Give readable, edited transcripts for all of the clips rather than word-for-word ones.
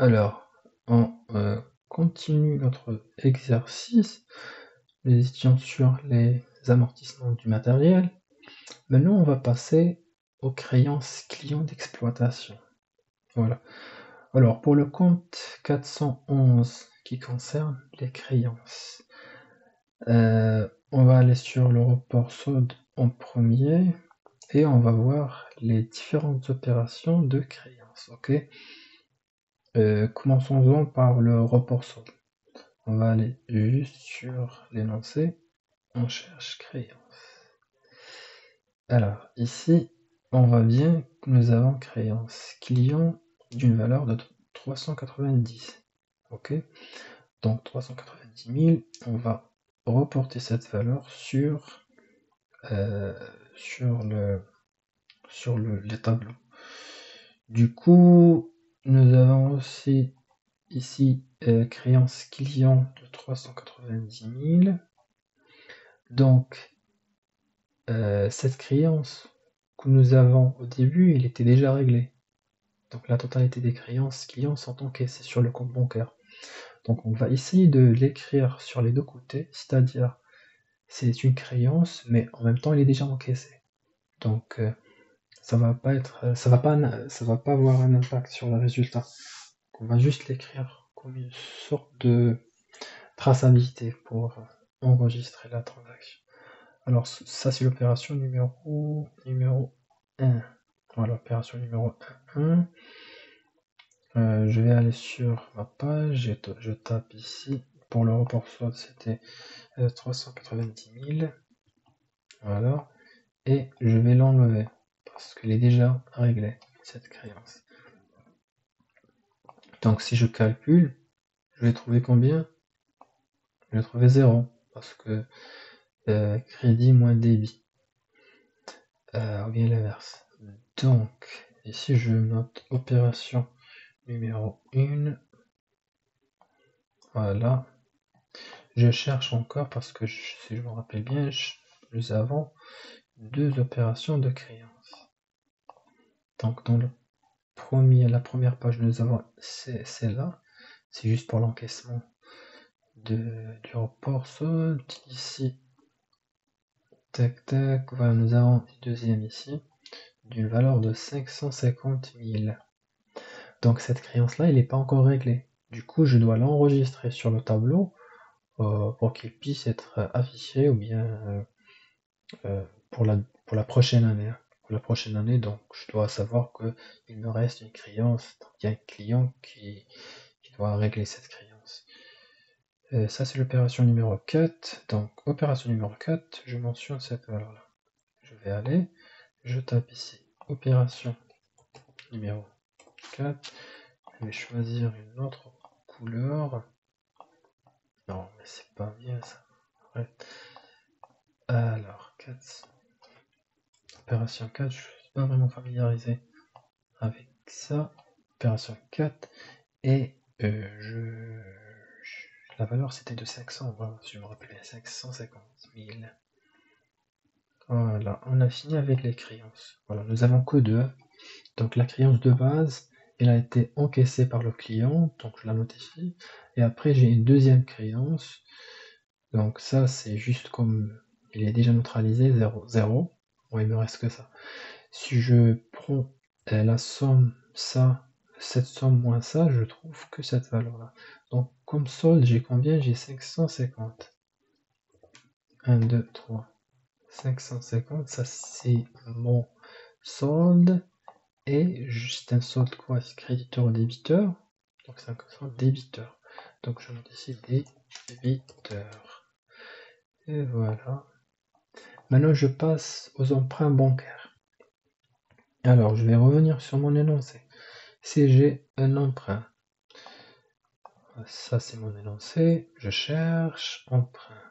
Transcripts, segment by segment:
Alors, on continue notre exercice. Nous étions sur les amortissements du matériel. Maintenant, on va passer aux créances clients d'exploitation. Voilà. Alors, pour le compte 411 qui concerne les créances, on va aller sur le report solde en premier et on va voir les différentes opérations de créance. Ok. Commençons par le report solde. On va aller juste sur l'énoncé, on cherche créance. Alors ici, on voit bien que nous avons créance client d'une valeur de 390. Ok, donc 390 000, on va reporter cette valeur sur les tableaux. Du coup, nous avons aussi ici créance client de 390 000. Donc cette créance que nous avons au début, il était déjà réglé. Donc la totalité des créances clients sont encaissées sur le compte bancaire. Donc on va essayer de l'écrire sur les deux côtés, c'est-à-dire c'est une créance, mais en même temps il est déjà encaissé. Donc ça va pas avoir un impact sur le résultat. On va juste l'écrire comme une sorte de traçabilité pour enregistrer la transaction. Alors ça c'est l'opération numéro 1. Voilà, opération numéro 1. Je vais aller sur ma page, je tape ici, pour le report solde c'était 390 000. Voilà, et je vais l'enlever, parce qu'il est déjà réglé, cette créance. Donc si je calcule, je vais trouver combien? Je vais trouver 0, parce que crédit moins débit. Ou bien l'inverse. Donc, ici je note opération numéro 1. Voilà. Je cherche encore parce que si je me rappelle bien, nous avons deux opérations de créance. Donc dans la première page, nous avons celle-là. C'est juste pour l'encaissement du report solde. Ici, tac tac, voilà, nous avons une deuxième ici, d'une valeur de 550 000. Donc cette créance-là, elle n'est pas encore réglée. Du coup, je dois l'enregistrer sur le tableau pour qu'il puisse être affiché ou bien pour la prochaine année. Pour la prochaine année, donc je dois savoir qu'il me reste une créance. Donc il y a un client qui doit régler cette créance. Ça c'est l'opération numéro 4. Donc opération numéro 4, je mentionne cette valeur-là. Je vais aller, je tape ici opération numéro 4. Je vais choisir une autre couleur. Non, mais c'est pas bien ça. Ouais. Alors, 4. Opération 4, je ne suis pas vraiment familiarisé avec ça. Opération 4. Et la valeur c'était de 500. Voilà, je me rappelle, 550 000. Voilà, on a fini avec les créances. Voilà, nous avons que deux. Donc la créance de base, elle a été encaissée par le client, donc je la notifie. Et après, j'ai une deuxième créance. Donc ça, c'est juste comme il est déjà neutralisé, 0, 0. Bon, il me reste que ça. Si je prends la somme, ça, cette somme moins ça, je trouve que cette valeur-là. Donc comme solde, j'ai combien? J'ai 550. 1, 2, 3. 550, ça c'est mon solde. Et juste un solde quoi? Créditeur débiteur. Donc 500 débiteur. Donc je note ici débiteur. Et voilà. Maintenant je passe aux emprunts bancaires. Alors je vais revenir sur mon énoncé. Si j'ai un emprunt, ça c'est mon énoncé, je cherche emprunt.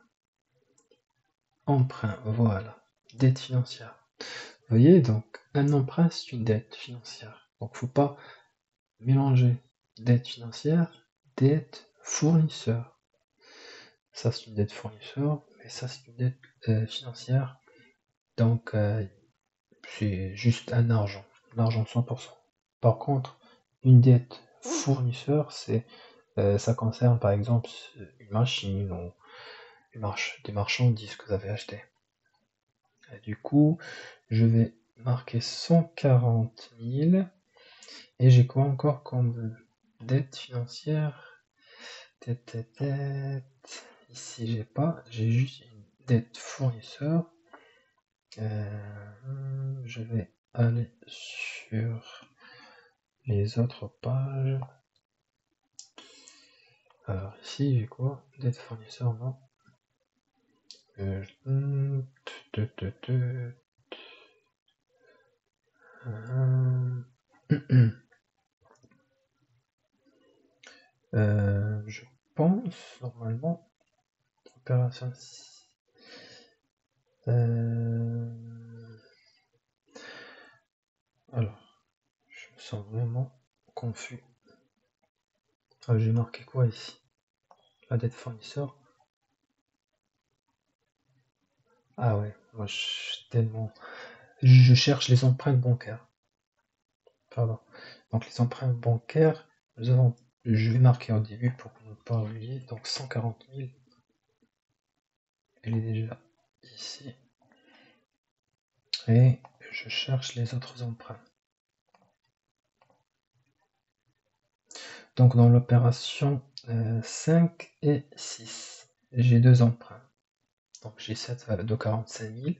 Emprunt, voilà. Dette financière. Vous voyez, donc un emprunt c'est une dette financière. Donc faut pas mélanger dette financière, dette fournisseur. Ça c'est une dette fournisseur, mais ça c'est une dette financière. Donc c'est juste un argent 100%. Par contre, une dette fournisseur, ça concerne par exemple une machine ou des marchandises que vous avez achetées. Et du coup, je vais marquer 140 000. Et j'ai quoi encore comme dette financière? Ici, j'ai juste une dette fournisseur. Je vais aller sur les autres pages. Alors ici, j'ai quoi? Dette fournisseur, non. Je pense, normalement, opération. Alors, je me sens vraiment confus. J'ai marqué quoi ici? La dette fournisseur. Ah ouais, moi je cherche les empreintes bancaires. Pardon. Donc les empreintes bancaires, je vais marquer au début pour ne pas oublier. Donc 140 000, elle est déjà ici. Et je cherche les autres empreintes. Donc dans l'opération 5 et 6, j'ai deux empreintes. Donc j'ai cette de 45 000.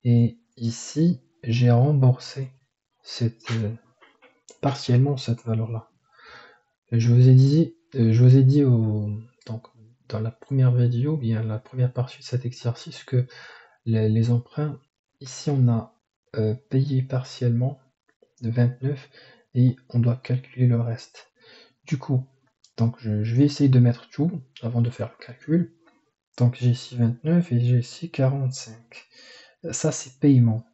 Et ici, j'ai remboursé partiellement cette valeur-là. Je vous ai dit donc, dans la première vidéo, bien la première partie de cet exercice, que les emprunts, ici on a payé partiellement de 29 et on doit calculer le reste. Du coup, donc je vais essayer de mettre tout avant de faire le calcul. Donc j'ai ici 29 et j'ai ici 45. Ça c'est paiement.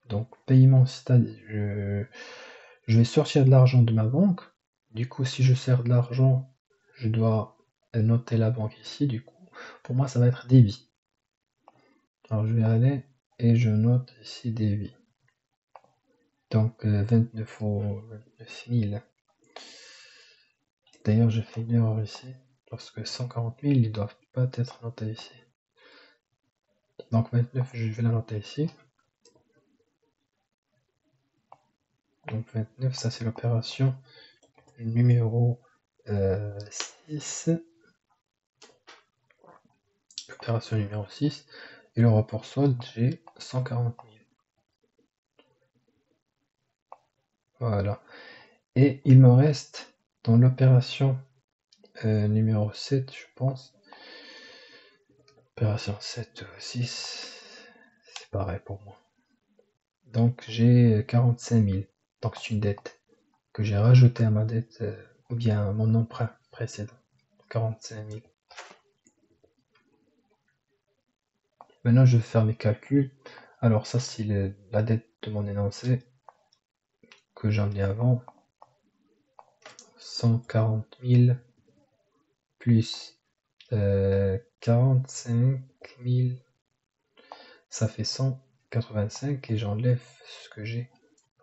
Donc paiement, c'est-à-dire je vais sortir de l'argent de ma banque. Du coup, si je sers de l'argent, je dois noter la banque ici. Du coup, pour moi, ça va être débit. Alors je vais aller et je note ici débit. Donc 29 000. D'ailleurs, j'ai fait une erreur ici parce que 140 000, ils doivent pas être notés ici. Donc 29, je vais la noter ici. Donc 29, ça c'est l'opération numéro 6. Opération numéro 6. Et le rapport solde, j'ai 140 000. Voilà. Et il me reste dans l'opération numéro 7, je pense. Opération 7 ou 6, c'est pareil pour moi. Donc j'ai 45 000. Donc c'est une dette que j'ai rajoutée à ma dette, ou bien à mon emprunt précédent. 45 000. Maintenant je vais faire mes calculs. Alors ça c'est la dette de mon énoncé que j'en ai avant. 140 000 plus 45 000, ça fait 185 et j'enlève ce que j'ai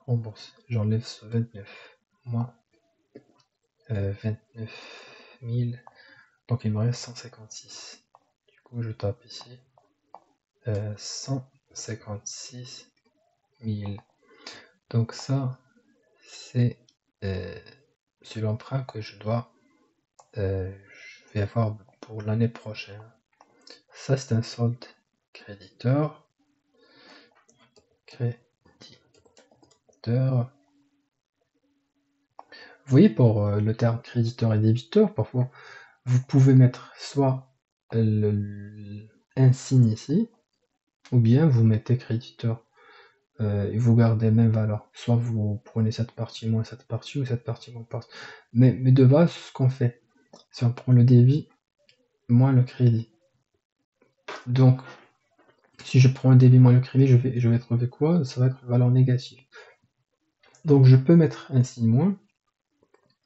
remboursé. J'enlève ce 29, moins 29 000, donc il me reste 156. Du coup, je tape ici 156 000. Donc ça, c'est l'emprunt que je vais avoir pour l'année prochaine. Ça, c'est un solde créditeur. Vous voyez, pour le terme créditeur et débiteur, parfois, vous pouvez mettre soit un signe ici, ou bien vous mettez créditeur et vous gardez même valeur. Soit vous prenez cette partie moins cette partie, ou cette partie moins partie. Mais de base, ce qu'on fait, si on prend le débit moins le crédit. Donc, si je prends le débit moins le crédit, je vais trouver quoi? Ça va être une valeur négative. Donc, je peux mettre un signe moins,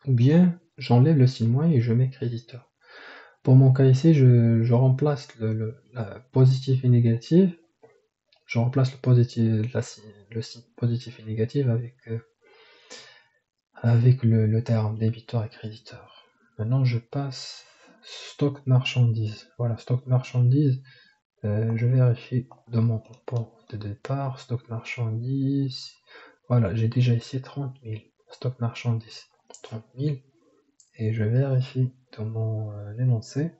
ou bien j'enlève le signe moins et je mets créditeur. Pour mon cas ici, je remplace la positif et négatif. Je remplace le signe positif et négatif avec le terme débiteur et créditeur. Maintenant, je passe stock marchandises. Voilà, stock marchandises. Je vérifie dans mon rapport de départ, stock marchandises. Voilà, j'ai déjà ici 30 000. Stock marchandises, 30 000. Et je vérifie dans mon énoncé.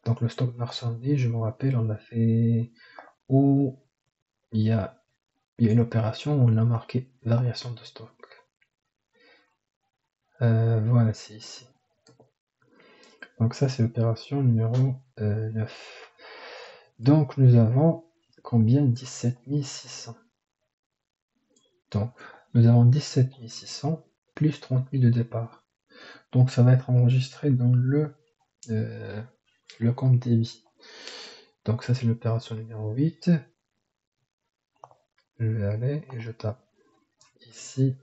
Donc le stock marchandises, je me rappelle, on a fait où il y a une opération où on a marqué variation de stock. Voilà, c'est ici. Donc ça, c'est l'opération numéro 9. Donc nous avons combien? 17 600. Donc nous avons 17 600 plus 30 000 de départ. Donc ça va être enregistré dans le compte débit. Donc ça, c'est l'opération numéro 8. Je vais aller et je tape ici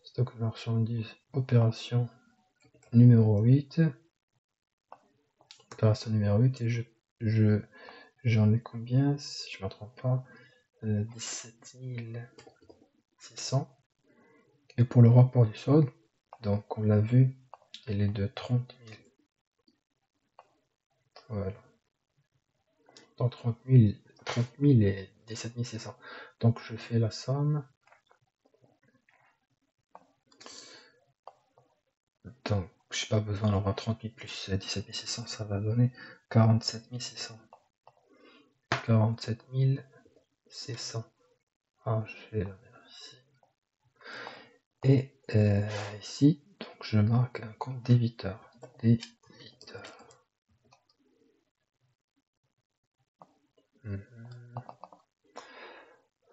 stock marchandises, opération numéro 8. Opération numéro 8 et j'en ai combien, si je ne me trompe pas, 17 600. Et pour le rapport du solde, donc on l'a vu, il est de 30 000. Voilà. Donc 30 000 et 17 600. Donc je fais la somme. Donc j'ai pas besoin d'avoir 30 000 plus 17 600, ça va donner 47 600. 47 600. Ah, je fais la même ici. Et ici, donc je marque un compte débiteur.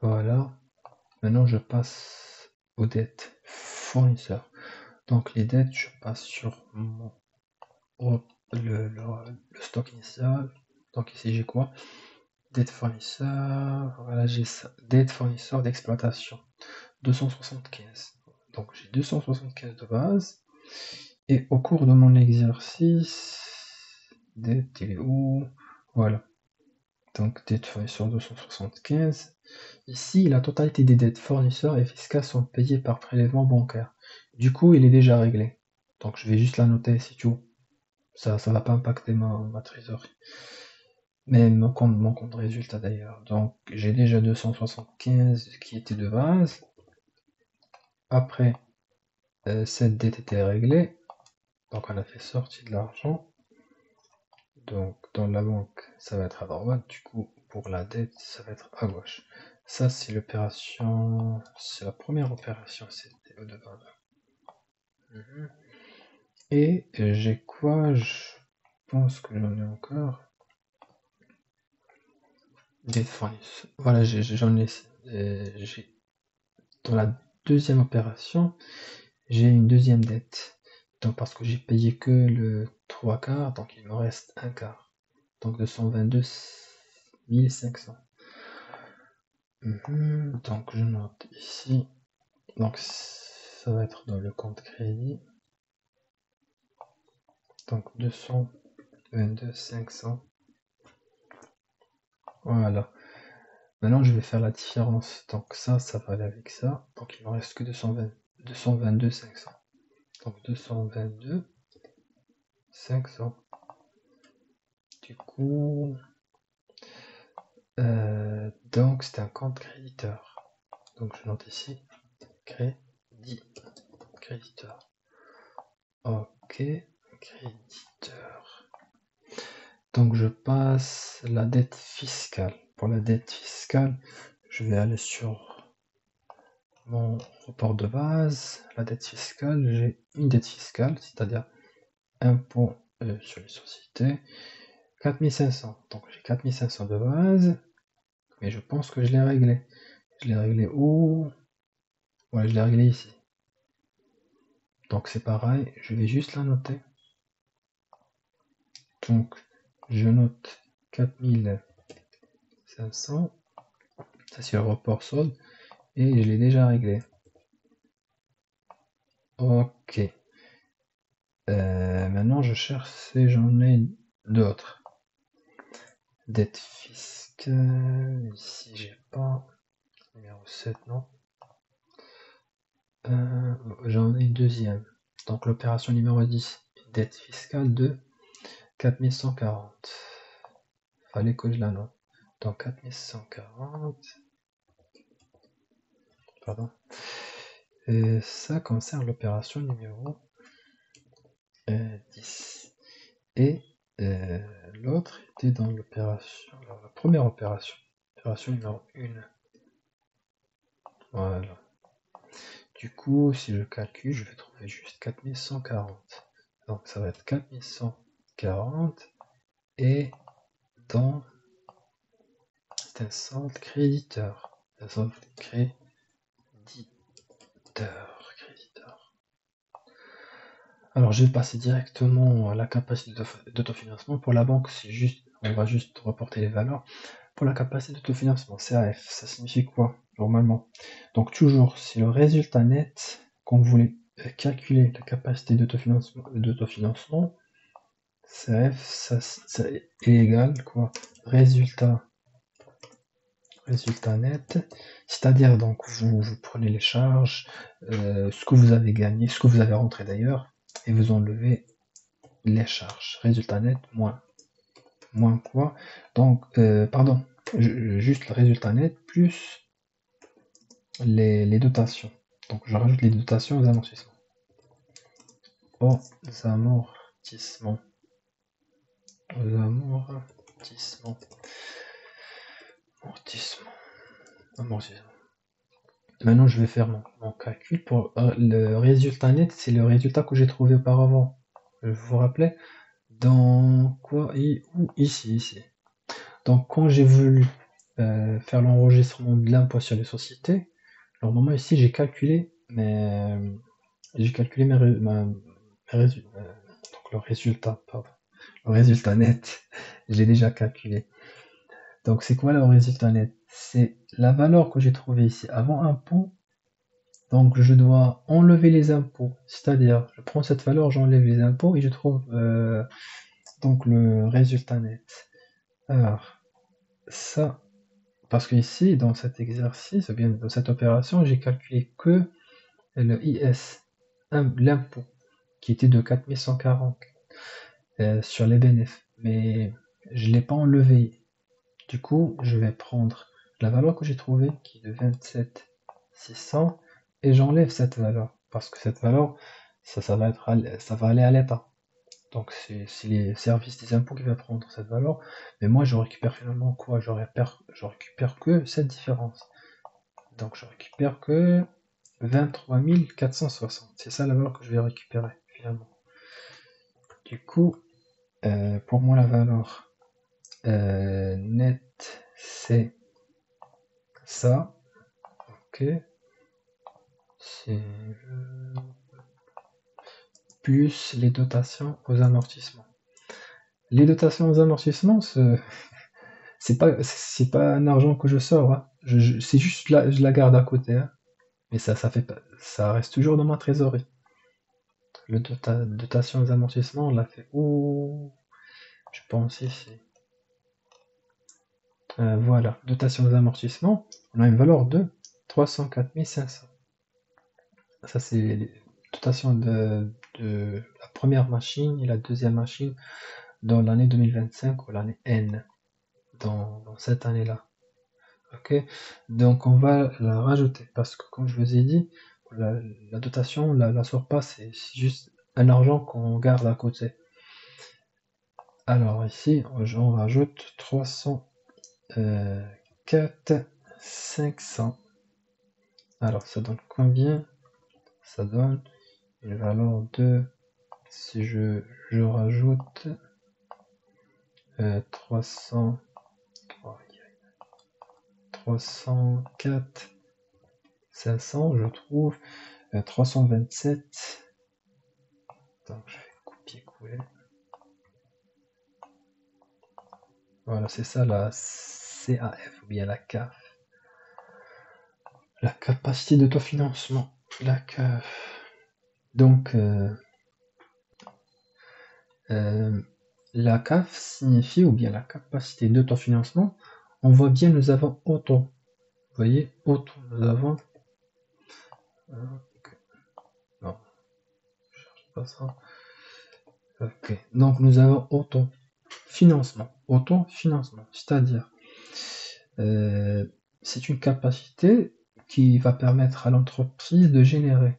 Voilà. Maintenant, je passe aux dettes fournisseurs. Donc les dettes, je passe sur le stock initial. Donc ici, j'ai quoi? Dette fournisseur. Voilà, j'ai ça. Dette fournisseur d'exploitation. 275. Donc j'ai 275 de base. Et au cours de mon exercice, dette, il est où? Voilà. Donc dette fournisseur 275. Ici, la totalité des dettes fournisseurs et fiscales sont payées par prélèvement bancaire. Du coup, il est déjà réglé. Donc je vais juste la noter, c'est tout. Ça va pas impacter ma trésorerie. Mais mon compte de résultat d'ailleurs. Donc j'ai déjà 275 qui était de base. Après, cette dette était réglée. Donc on a fait sortir de l'argent. Donc dans la banque, ça va être à droite. Du coup, pour la dette, ça va être à gauche. Ça, c'est l'opération. C'est la première opération, c'était au devant. Et j'ai quoi? Je pense que j'en ai encore. Dette fournisseur. Voilà, j'en ai. Dans la deuxième opération, j'ai une deuxième dette. Donc parce que j'ai payé que le 3 quarts, donc il me reste un quart. Donc 222 500. Donc je note ici. Donc ça va être dans le compte crédit. Donc 222 500. Voilà. Maintenant je vais faire la différence. Donc ça va aller avec ça. Donc il me reste que 222 500. Donc 222 500. Du coup, donc c'est un compte créditeur. Donc je note ici créditeur. Ok, créditeur. Donc je passe la dette fiscale. Pour la dette fiscale, je vais aller sur mon report de base. La dette fiscale, j'ai une dette fiscale, c'est-à-dire impôt sur les sociétés. 4500. Donc j'ai 4500 de base. Mais je pense que je l'ai réglé. Je l'ai réglé où? Ouais, je l'ai réglé ici. Donc c'est pareil, je vais juste la noter. Donc je note 4500. Ça c'est le report solde. Et je l'ai déjà réglé. Ok. Maintenant je cherche si j'en ai d'autres. Dette fiscale. Ici j'ai pas. Numéro 7, non. J'en ai une deuxième. Donc l'opération numéro 10, une dette fiscale de 4140. Fallait que je la note. Donc 4140. Pardon. Et ça concerne l'opération numéro 10. Et l'autre était dans l'opération, la première opération. Opération numéro 1. Voilà. Du coup, si je calcule, je vais trouver juste 4140. Donc ça va être 4140 et dans c'est un solde créditeur. Un solde créditeur. Alors je vais passer directement à la capacité d'autofinancement. Pour la banque, c'est juste, on va juste reporter les valeurs. Pour la capacité d'autofinancement, CAF, ça signifie quoi normalement? Donc toujours, si le résultat net, quand vous voulez calculer la capacité d'autofinancement, CAF, ça est égal quoi? Résultat net, c'est-à-dire donc vous prenez les charges, ce que vous avez gagné, ce que vous avez rentré d'ailleurs, et vous enlevez les charges. Résultat net moins quoi? Donc, pardon, juste le résultat net plus les dotations. Donc je rajoute les dotations aux amortissements. Aux amortissements. Aux amortissements. Amortissement. Maintenant, je vais faire mon calcul pour le résultat net. C'est le résultat que j'ai trouvé auparavant. Vous vous rappelez? Dans quoi? Où? Ici. Donc, quand j'ai voulu faire l'enregistrement de l'impôt sur les sociétés, normalement ici j'ai calculé mes donc le résultat, pardon. Le résultat net, je l'ai déjà calculé. Donc c'est quoi le résultat net? C'est la valeur que j'ai trouvée ici avant impôt. Donc je dois enlever les impôts. C'est-à-dire, je prends cette valeur, j'enlève les impôts et je trouve donc le résultat net. Alors, ça, parce que ici, dans cet exercice, ou bien dans cette opération, j'ai calculé que le IS, l'impôt, qui était de 4140 sur les bénéfices, mais je ne l'ai pas enlevé. Du coup, je vais prendre la valeur que j'ai trouvée, qui est de 27 600, et j'enlève cette valeur, parce que cette valeur, ça va aller à l'État. Donc c'est les services des impôts qui vont prendre cette valeur, mais moi je récupère finalement quoi? Je récupère que cette différence. Donc je récupère que 23 460. C'est ça la valeur que je vais récupérer finalement. Du coup, pour moi la valeur nette c'est ça. Ok. C'est plus les dotations aux amortissements. Les dotations aux amortissements, c'est pas un argent que je sors, hein. C'est juste là, je la garde à côté, hein. Mais ça reste toujours dans ma trésorerie. Le dotation aux amortissements, on l'a fait où? Je pense ici. Voilà, dotation aux amortissements, on a une valeur de 304 500. Ça, c'est les dotations de la première machine et la deuxième machine dans l'année 2025 ou l'année N, dans cette année-là. Ok, donc on va la rajouter parce que comme je vous ai dit, la dotation, la sort pas, c'est juste un argent qu'on garde à côté. Alors ici, on rajoute 304 500. Alors ça donne combien? Ça donne une valeur de, si je rajoute 304 500, je trouve 327. Donc je vais copier-coller. Voilà, c'est ça la CAF ou bien la CAF. La capacité d'autofinancement. La CAF. Donc la CAF signifie, ou bien la capacité d'autofinancement, on voit bien nous avons auto. voyez, autant nous avons... Non, je cherche pas ça. Ok, donc nous avons autofinancement. Autofinancement, c'est-à-dire, c'est une capacité qui va permettre à l'entreprise de générer,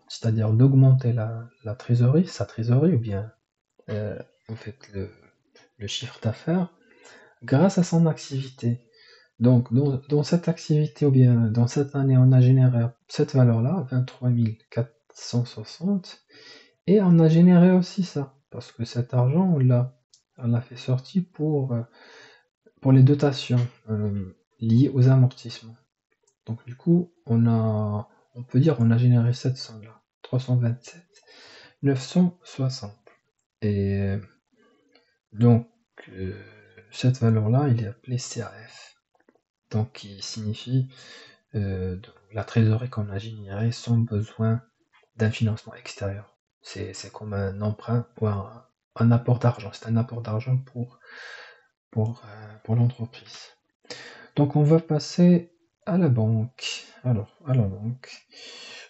c'est-à-dire d'augmenter la trésorerie, sa trésorerie, ou bien en fait le chiffre d'affaires, grâce à son activité. Donc, dans cette activité, ou bien dans cette année, on a généré cette valeur-là, 23 460, et on a généré aussi ça, parce que cet argent, on l'a fait sortir pour les dotations liées aux amortissements. Donc, du coup, on peut dire qu'on a généré cette somme-là, 327 960. Et donc, euh, cette valeur-là, il est appelé CAF, donc qui signifie la trésorerie qu'on a générée sans besoin d'un financement extérieur. C'est comme un emprunt ou un apport d'argent. C'est un apport d'argent pour l'entreprise. Donc on va passer à la banque. Alors, à la banque.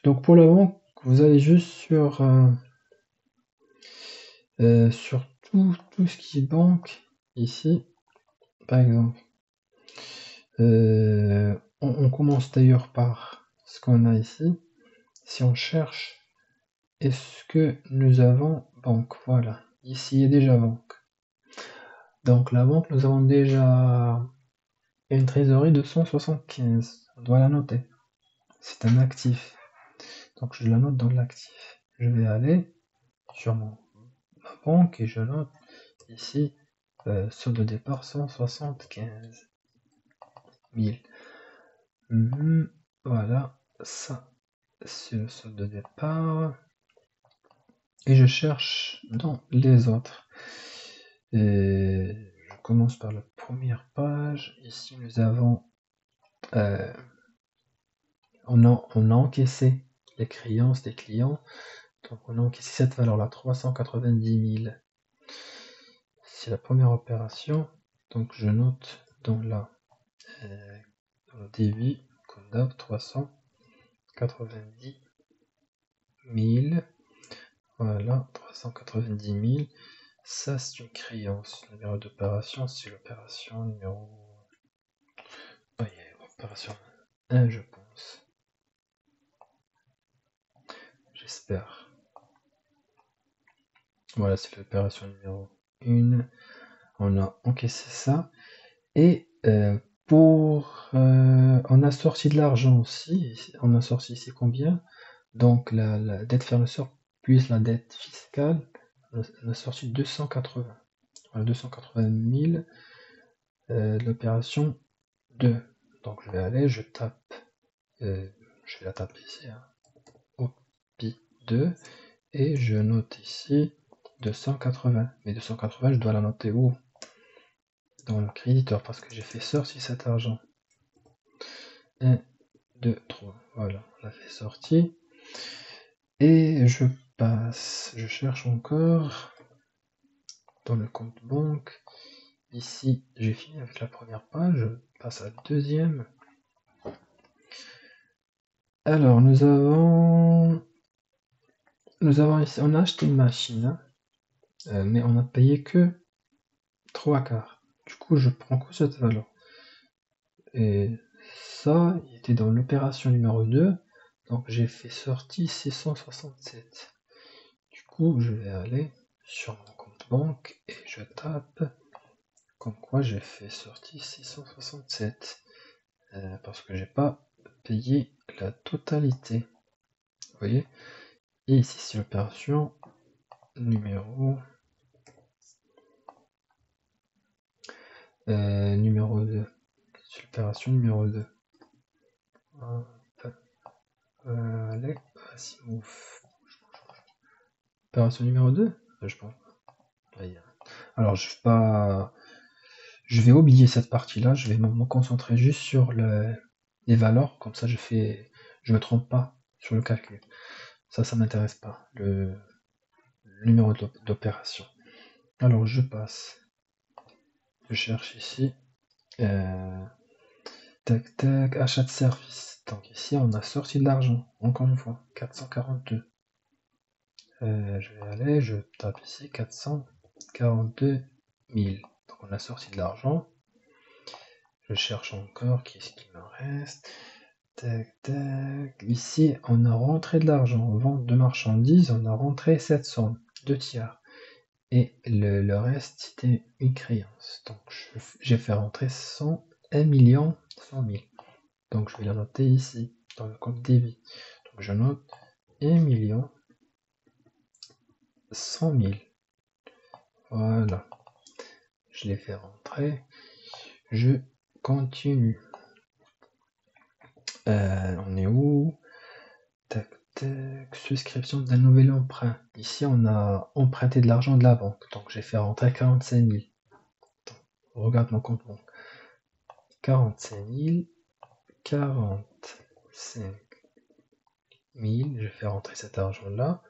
Donc pour la banque, vous allez juste sur tout ce qui est banque, ici, par exemple. On commence d'ailleurs par ce qu'on a ici. Si on cherche, est-ce que nous avons banque? Voilà, ici il y a déjà banque. Donc la banque, nous avons déjà une trésorerie de 175. On doit la noter. C'est un actif. Donc je la note dans l'actif. Je vais aller sur ma banque et je note ici solde de départ 175 000. Voilà, ça c'est le solde de départ. Et je cherche dans les autres. Et je commence par la première page. Ici nous avons on a encaissé les créances des clients. Donc on a encaissé cette valeur-là, 390 000. C'est la première opération. Donc je note dans le débit, comme d'hab, 390 000. Voilà, 390 000. Ça, c'est une créance. Le numéro d'opération, c'est l'opération numéro... Oui, opération 1, je pense. J'espère. Voilà, c'est l'opération numéro 1. On a encaissé ça. Et on a sorti de l'argent aussi. On a sorti ici combien? Donc la dette fournisseur plus la dette fiscale, on a sorti 280. Voilà, 280 000 de l'opération 2. Donc je vais aller, je vais la taper ici, hein, OPI 2, et je note ici 280. Mais 280, je dois la noter où? Dans le créditeur, parce que j'ai fait sortir cet argent. 1, 2, 3. Voilà, on l'a fait sortir. Et je passe, je cherche encore dans le compte banque. Ici, j'ai fini avec la première page, je passe à la deuxième. Alors, nous avons ici, on a acheté une machine, hein, mais on a payé que 3 quarts. Du coup, je prends que cette valeur. Et ça, il était dans l'opération numéro 2, donc j'ai fait sortir 667. Du coup, je vais aller sur mon compte banque et je tape comme quoi j'ai fait sortir 667. Parce que j'ai pas payé la totalité. Vous voyez? Et ici, c'est l'opération numéro 2. C'est l'opération numéro 2. Allez, vas-y, move. Opération numéro 2, je pense. Alors, je vais oublier cette partie-là. Je vais me concentrer juste sur les valeurs. Comme ça, je me trompe pas sur le calcul. Ça m'intéresse pas. Le numéro d'opération. Alors, je passe. Je cherche ici. Tac, tac, achat de service. Donc ici, on a sorti de l'argent, encore une fois, 442. Je vais aller, je tape ici 442 000. Donc on a sorti de l'argent. Je cherche encore, qu'est-ce qui me reste. Tac, tac. Ici, on a rentré de l'argent. Vente de marchandises, on a rentré 700, 2 tiers. Et le reste, c'était une créance. Donc j'ai fait rentrer 1 million 100 000. Donc je vais la noter ici, dans le compte débit. Donc je note 1 million 100 000. Voilà. Je l'ai fait rentrer. Je continue. On est où? Tac, tac. Souscription d'un nouvel emprunt. Ici, on a emprunté de l'argent de la banque. Donc j'ai fait rentrer 45 000. Donc, regarde mon compte banque. 45 000. 45 000. Je fais rentrer cet argent-là.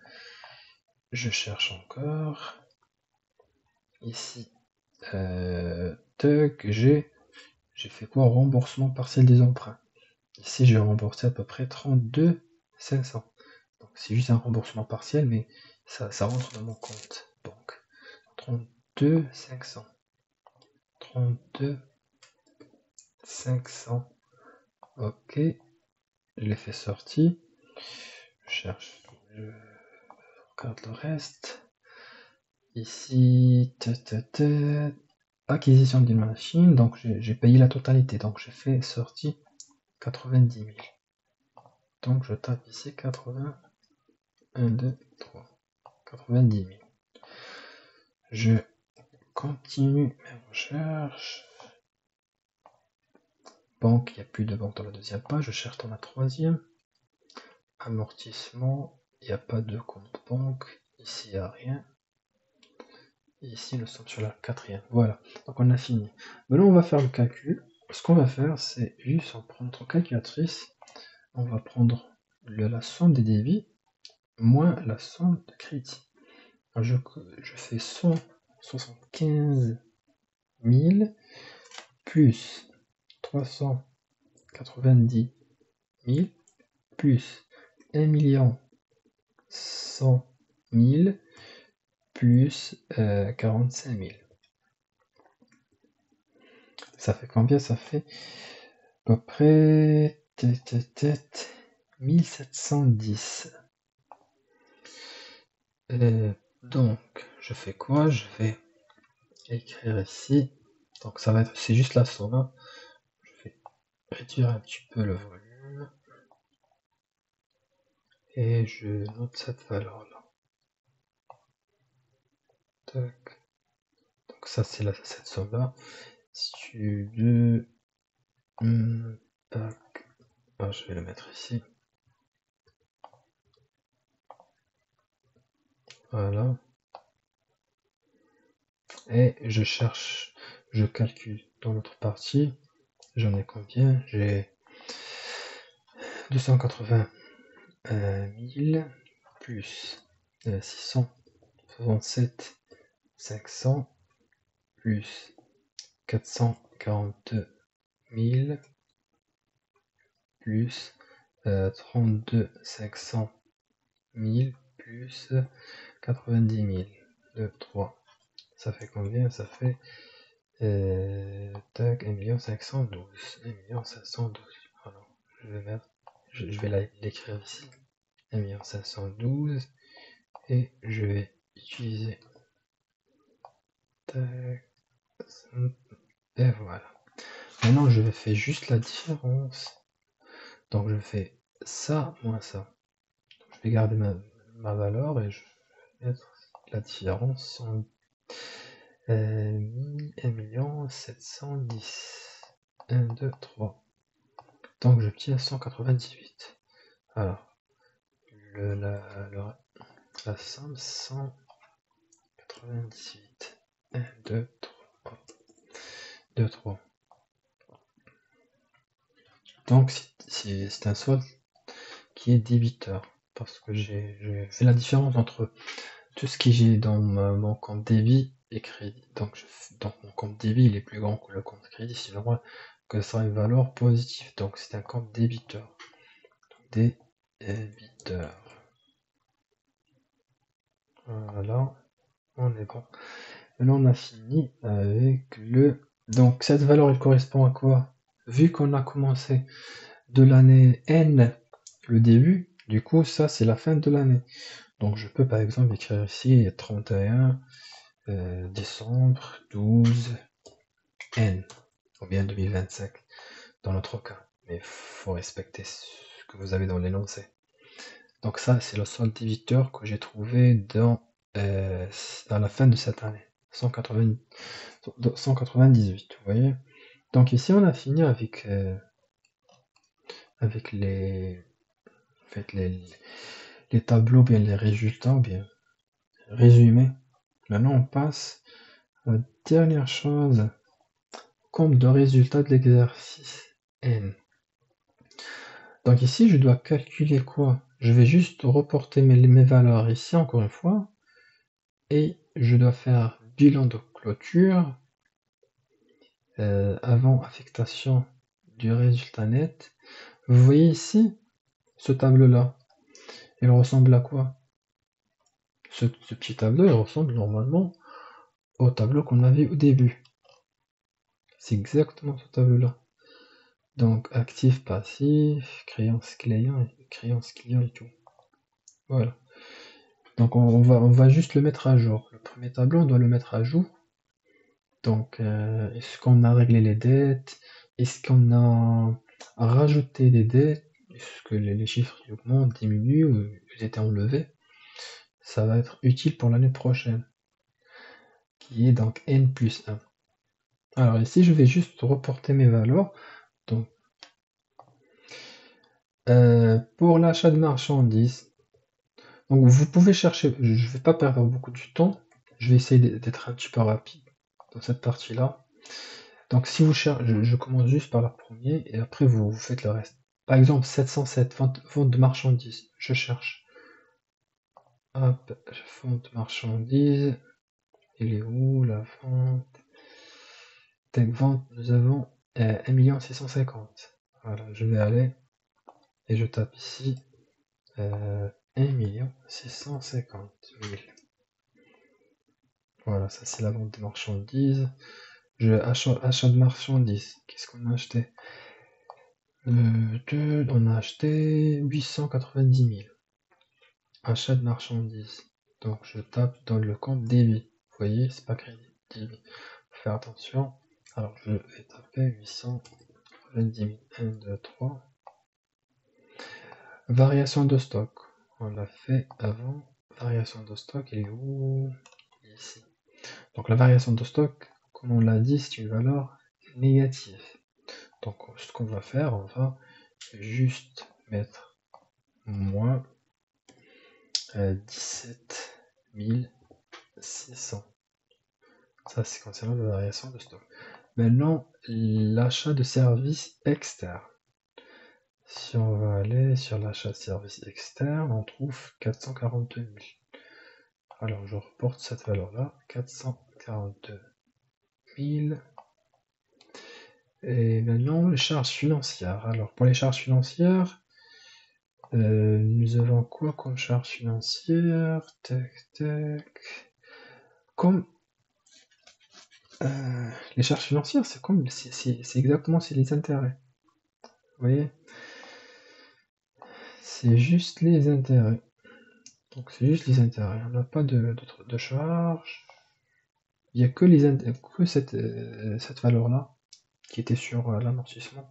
Je cherche encore. Ici. Tac, j'ai fait quoi? Remboursement partiel des emprunts. Ici, j'ai remboursé à peu près 32 500. Donc, c'est juste un remboursement partiel, mais ça rentre dans mon compte banque. 32 500. 32 500. Ok. Je l'ai fait sortir. Je cherche. Je regarde le reste. Ici, acquisition d'une machine. Donc, j'ai payé la totalité. Donc, j'ai fait sortir 90 000. Donc, je tape ici 80. 1, 2, 3. 90 000. Je continue mes recherches. Banque, il n'y a plus de banque dans la deuxième page. Je cherche dans la troisième. Amortissement, il n'y a pas de compte banque. Ici, il n'y a rien. Ici, nous sommes sur la quatrième. Voilà, donc on a fini. Maintenant, on va faire le calcul. Ce qu'on va faire, c'est juste en prendre notre calculatrice. On va prendre la somme des débits moins la somme de crédit. Je fais 175 000 plus 390 000 plus 1 100 000 plus 45 000. Ça fait combien? Ça fait à peu près 1710. Donc, je fais quoi? Je vais écrire ici. Donc, ça va être, c'est juste la somme. Hein. Je vais réduire un petit peu le volume. Et je note cette valeur-là. Tac. Donc, ça, c'est cette somme-là. Studio. Tac. Ah, je vais le mettre ici. Voilà. Et je cherche, je calcule dans l'autre partie. J'en ai combien? J'ai 280 000 plus 667 500 plus 442 000 plus 32 500 000 plus 90 000. 2, 3. Ça fait combien? Ça fait tac, 1 512 000. 1 512 000. Alors, je vais l'écrire ici. 1 512 000 et je vais utiliser tac, et voilà. Maintenant, je vais faire juste la différence. Donc, je fais ça moins ça. Je vais garder ma valeur et je vais mettre la différence en 1 710 000. 1, 2, 3. Donc, j'obtiens 198. Alors, la somme 198. 1, 2, 3. 2, 3. Donc, c'est un solde qui est débiteur. Parce que j'ai fait la différence entre tout ce que j'ai dans mon compte débit et crédit. Donc mon compte débit il est plus grand que le compte crédit, c'est normal. que ce sera une valeur positive. Donc c'est un compte débiteur. Débiteur. Voilà, on est bon. Maintenant on a fini avec le... Donc cette valeur elle correspond à quoi? Vu qu'on a commencé de l'année N, le début, du coup ça c'est la fin de l'année. Donc je peux par exemple écrire ici 31 décembre 12 N, ou bien 2025 dans notre cas. Mais il faut respecter ce que vous avez dans l'énoncé. Donc ça c'est le solde débiteur que j'ai trouvé à la fin de cette année. 198, vous voyez. Donc ici on a fini avec les, en fait, les tableaux, bien les résultats, bien résumés. Maintenant on passe à la dernière chose, compte de résultats de l'exercice N. Donc ici je dois calculer quoi? Je vais juste reporter mes valeurs ici encore une fois, et je dois faire bilan de clôture avant affectation du résultat net. Vous voyez ici ce tableau là, il ressemble à quoi? Ce petit tableau il ressemble normalement au tableau qu'on avait au début. C'est exactement ce tableau là. Donc actif, passif, créance client et tout. Voilà. Donc on va juste le mettre à jour. Le premier tableau on doit le mettre à jour. Donc est-ce qu'on a réglé les dettes? Est-ce qu'on a rajouté des dettes? Est-ce que les chiffres augmentent, diminuent ou ils étaient enlevés? Ça va être utile pour l'année prochaine, qui est donc N plus 1. Alors ici, je vais juste reporter mes valeurs. Donc, pour l'achat de marchandises, donc vous pouvez chercher, je ne vais pas perdre beaucoup de temps, je vais essayer d'être un petit peu rapide dans cette partie-là. Donc si vous cherchez, je commence juste par la première et après vous faites le reste. Par exemple, 707, vente de marchandises, je cherche. Hop, vente de marchandises, il est où la vente? Tech vente, nous avons 1 650 000. Voilà, je vais aller et je tape ici 1 650 000. Voilà, ça c'est la vente de marchandises. Achat de marchandises. Qu'est-ce qu'on a acheté? On a acheté 890 000. Achat de marchandises. Donc je tape dans le compte débit. Vous voyez, c'est pas crédit, débit. Faut faire attention. Alors je vais taper 890 000. 1, 2, 3. Variation de stock. On l'a fait avant. Variation de stock, elle est où? Ici. Donc la variation de stock, comme on l'a dit, c'est une valeur négative. Donc ce qu'on va faire, on va juste mettre moins 17 600. Ça c'est concernant la variation de stock. Maintenant, l'achat de services externes. Si on va aller sur l'achat de services externes, on trouve 442 000. Alors je reporte cette valeur-là, 442 000. Et maintenant, les charges financières. Alors pour les charges financières, nous avons quoi comme charges financières? Tac, tac. Comme les charges financières, c'est exactement c'est les intérêts. Vous voyez? C'est juste les intérêts. Donc c'est juste les intérêts. On n'a pas de charges. Il n'y a que cette valeur-là qui était sur l'amortissement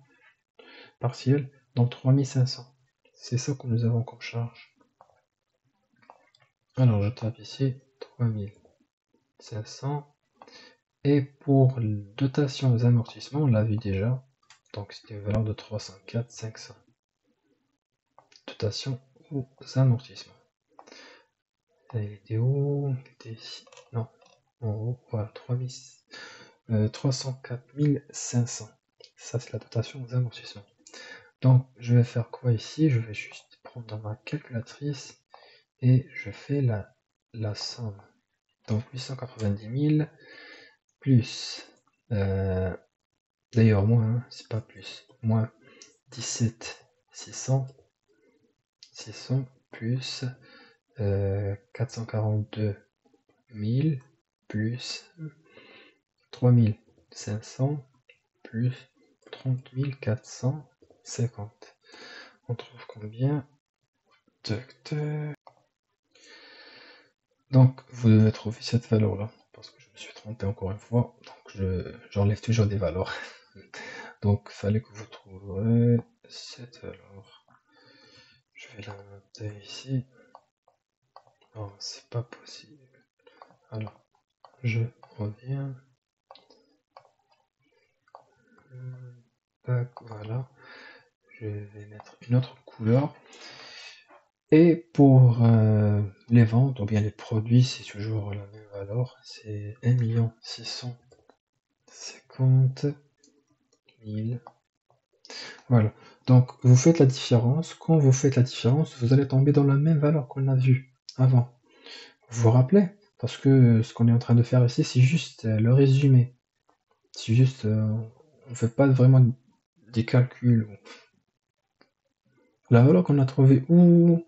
partiel, donc 3500. C'est ça que nous avons comme charge. Alors je tape ici 3500. Et pour dotation aux amortissements, on l'a vu déjà. Donc c'était une valeur de 304 500. Dotation aux amortissements. Elle était où? Elle était ici. Non. En haut, voilà, 304 500. Ça, c'est la dotation aux amortissements. Donc, je vais faire quoi ici? Je vais juste prendre dans ma calculatrice et je fais la somme. Donc, 890 000 plus D'ailleurs, moins, hein, c'est pas plus. Moins 17 600 plus 442 000 plus 3500 plus 30 450. On trouve combien? Tac, tac. Donc, vous devez trouver cette valeur-là, parce que je me suis trompé encore une fois, donc j'enlève toujours des valeurs. Donc, il fallait que vous trouverez cette valeur. Je vais la noter ici. Non, c'est pas possible. Alors, je reviens. Tac, voilà. Je vais mettre une autre couleur. Et pour les ventes, ou bien les produits, c'est toujours la même valeur. C'est 1 650 000. Voilà. Donc, vous faites la différence. Quand vous faites la différence, vous allez tomber dans la même valeur qu'on a vue avant. Vous vous rappelez? Parce que ce qu'on est en train de faire ici, c'est juste le résumé. C'est juste, on ne fait pas vraiment des calculs. La valeur qu'on a trouvée où?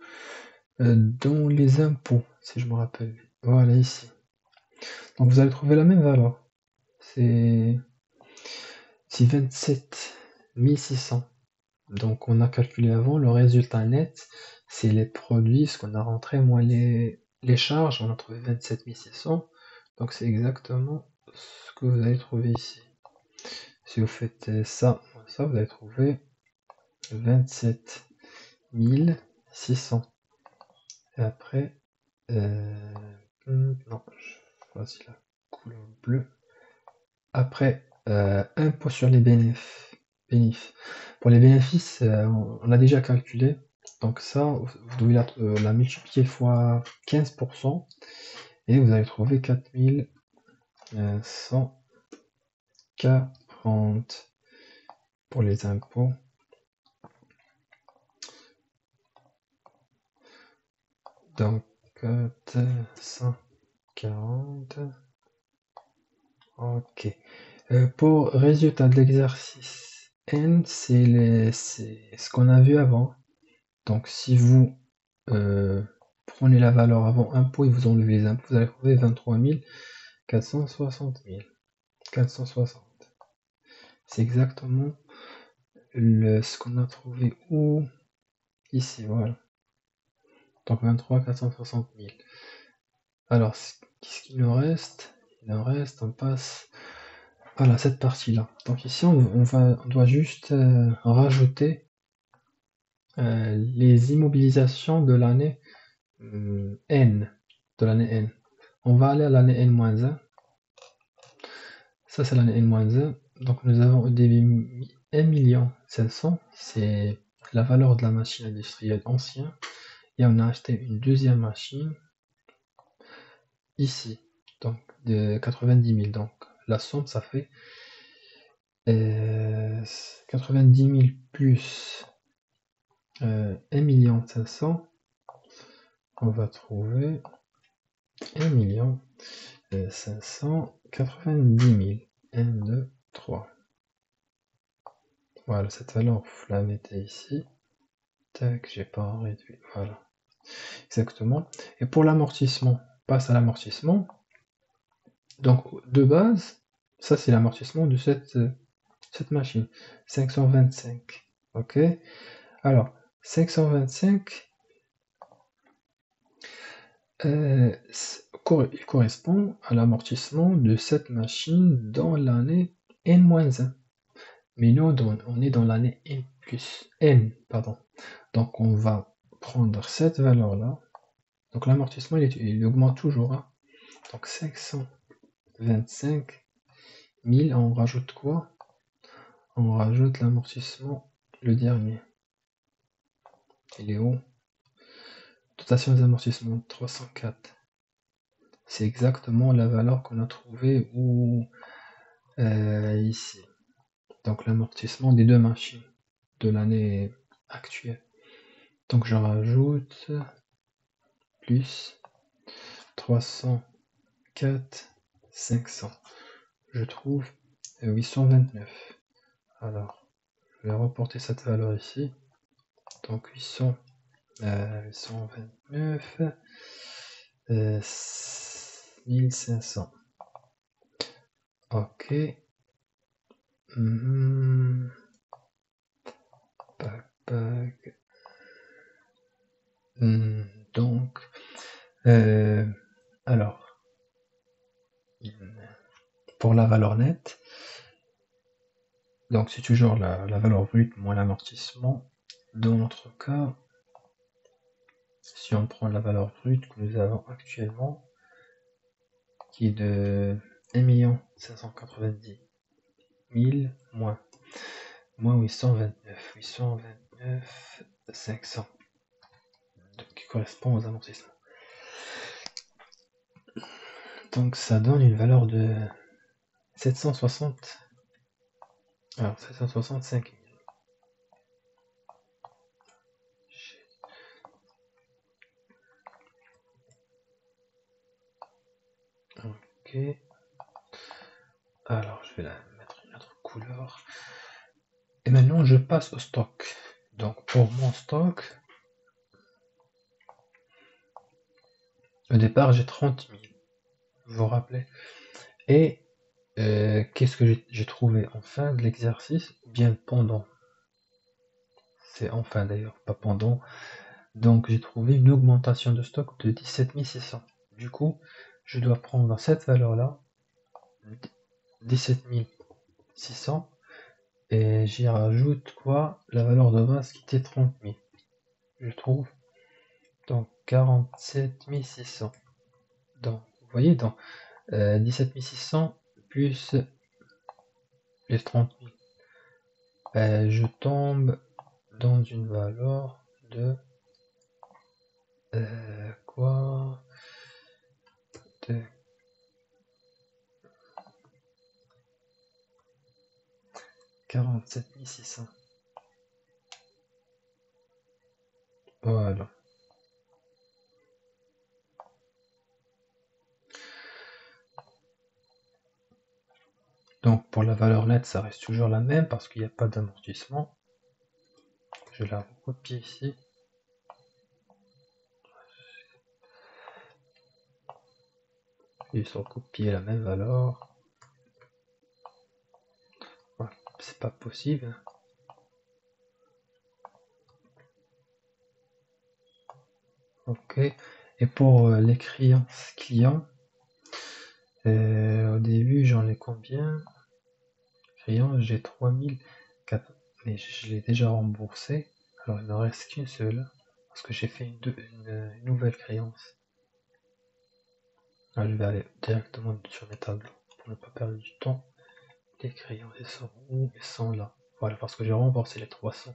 Dans les impôts, si je me rappelle. Voilà, ici. Donc vous allez trouver la même valeur. C'est 27 600. Donc on a calculé avant, le résultat net, c'est les produits, ce qu'on a rentré, moins les charges, on a trouvé 27 600. Donc c'est exactement ce que vous allez trouver ici. Si vous faites ça, vous allez trouver 27 600. Et après, non, je choisis la couleur bleue. Après, impôt sur les bénéfices. Pour les bénéfices, on a déjà calculé. Donc ça, vous devez la multiplier fois 15% et vous allez trouver 4140 pour les impôts. Donc 440. Ok. Pour résultat de l'exercice N, c'est ce qu'on a vu avant. Donc si vous prenez la valeur avant impôt et vous enlevez les impôts, vous allez trouver 23 460 000. 460. C'est exactement ce qu'on a trouvé où? Ici, voilà. Donc 23 460 000. Alors, qu'est-ce qu'il nous reste? Il nous reste, on passe... Voilà, cette partie-là. Donc ici, on doit juste rajouter les immobilisations de l'année N. De l'année N. On va aller à l'année N-1. Ça, c'est l'année N-1. Donc nous avons au début 1 500 000. C'est la valeur de la machine industrielle ancienne. Et on a acheté une deuxième machine ici. Donc de 90 000. Donc la somme, ça fait 90 000 plus 1 500 000. On va trouver 1 590 000. 1, 2, 3. Voilà, cette valeur, vous la mettez ici. Tac, j'ai pas réduit. Voilà. Exactement. Et pour l'amortissement, on passe à l'amortissement. Donc, de base, ça c'est l'amortissement de cette machine. 525. Ok. Alors, 525, il correspond à l'amortissement de cette machine dans l'année N-1. Mais nous, on est dans l'année N plus N, pardon. Donc, on va prendre cette valeur-là. Donc, l'amortissement, il augmente toujours. Hein. Donc, 525 000, on rajoute quoi? On rajoute l'amortissement, le dernier. Il est où? Dotation des amortissements, 304. C'est exactement la valeur qu'on a trouvée ici. Donc, l'amortissement des deux machines de l'année actuelle. Donc, je rajoute plus 304 500. Je trouve 829. Alors, je vais reporter cette valeur ici. Donc 829, 1500. Ok. Donc, alors, pour la valeur nette, donc c'est toujours la valeur brute moins l'amortissement. Dans notre cas, si on prend la valeur brute que nous avons actuellement, qui est de 1 590 000 moins 829 500, qui correspond aux amortissements. Donc ça donne une valeur de 760. Alors 765 000. Ok. Alors je vais la mettre une autre couleur. Et maintenant je passe au stock. Donc pour mon stock, au départ j'ai 30 000. Vous vous rappelez? Et qu'est-ce que j'ai trouvé en fin de l'exercice? Bien pendant. C'est en fin d'ailleurs, pas pendant. Donc j'ai trouvé une augmentation de stock de 17 600. Du coup, je dois prendre cette valeur-là, 17 600, et j'y rajoute quoi? La valeur de base qui était 30 000. Je trouve. Donc 47 600. Donc, vous voyez, donc 17 600 plus les 30 000. Je tombe dans une valeur de quoi? De 47 600. Voilà. Donc pour la valeur nette, ça reste toujours la même parce qu'il n'y a pas d'amortissement. Je la recopie ici. Ils sont copiés la même valeur. Ouais, c'est pas possible. Ok. Et pour les créances clients, au début j'en ai combien? Créances, j'ai 3004, mais je l'ai déjà remboursé. Alors il ne me reste qu'une seule parce que j'ai fait une nouvelle créance. Alors, je vais aller directement sur mes tableaux pour ne pas perdre du temps. Les crayons, ils sont où? Ils sont là. Voilà, parce que j'ai remboursé les 300.